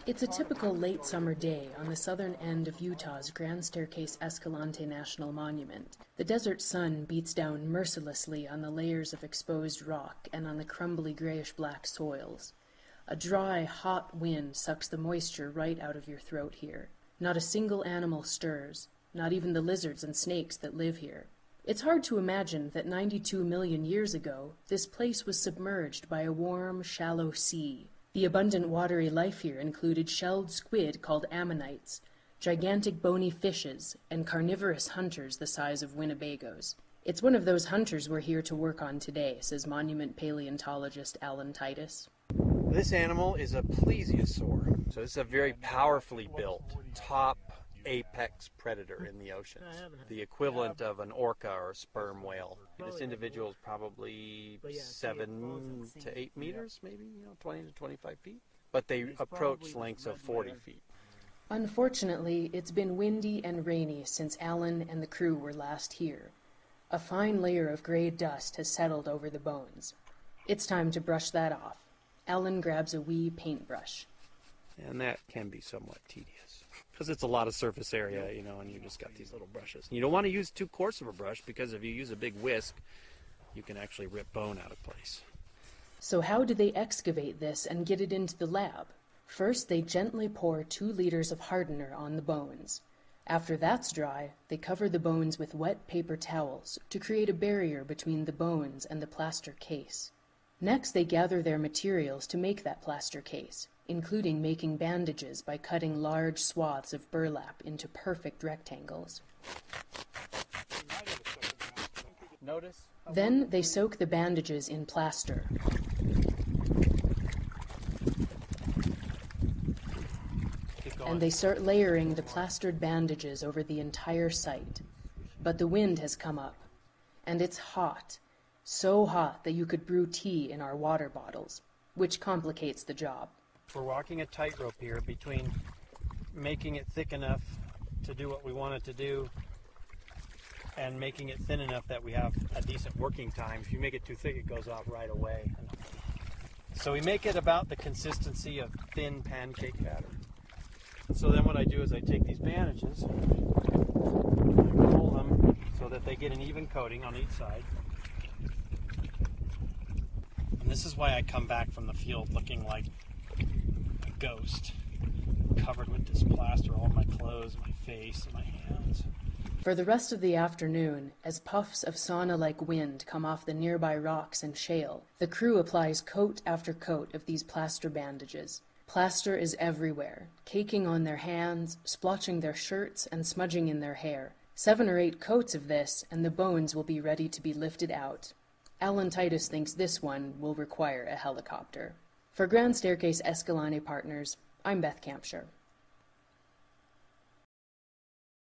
It's a typical late summer day on the southern end of Utah's Grand Staircase-Escalante National Monument. The desert sun beats down mercilessly on the layers of exposed rock and on the crumbly grayish-black soils. A dry, hot wind sucks the moisture right out of your throat here. Not a single animal stirs, not even the lizards and snakes that live here. It's hard to imagine that 92 million years ago, this place was submerged by a warm, shallow sea. The abundant watery life here included shelled squid called ammonites, gigantic bony fishes, and carnivorous hunters the size of Winnebagos. It's one of those hunters we're here to work on today, says monument paleontologist Titus. This animal is a plesiosaur. So this is a very powerfully built, top apex predator in the oceans, the equivalent of an orca or sperm whale. This individual is probably 7 to 8 meters, maybe 20 to 25 feet, but they approach lengths of 40 feet. Unfortunately, it's been windy and rainy since Alan and the crew were last here. A fine layer of gray dust has settled over the bones. It's time to brush that off. Alan grabs a wee paintbrush. And that can be somewhat tedious, because it's a lot of surface area, and you just got these little brushes. You don't want to use too coarse of a brush, because if you use a big whisk, you can actually rip bone out of place. So how do they excavate this and get it into the lab? First, they gently pour 2 liters of hardener on the bones. After that's dry, they cover the bones with wet paper towels to create a barrier between the bones and the plaster case. Next, they gather their materials to make that plaster case, including making bandages by cutting large swaths of burlap into perfect rectangles. Then they soak the bandages in plaster. And they start layering the plastered bandages over the entire site. But the wind has come up, and it's hot. So hot that you could brew tea in our water bottles, which complicates the job. We're walking a tightrope here between making it thick enough to do what we want it to do and making it thin enough that we have a decent working time. If you make it too thick, it goes out right away. So we make it about the consistency of thin pancake batter. So then what I do is I take these bandages, roll them so that they get an even coating on each side. And this is why I come back from the field looking like a ghost, covered with this plaster all my clothes, my face, and my hands. For the rest of the afternoon, as puffs of sauna-like wind come off the nearby rocks and shale, the crew applies coat after coat of these plaster bandages. Plaster is everywhere, caking on their hands, splotching their shirts, and smudging in their hair. 7 or 8 coats of this, and the bones will be ready to be lifted out. Titus thinks this one will require a helicopter. For Grand Staircase-Escalante Partners, I'm Beth Kampschror.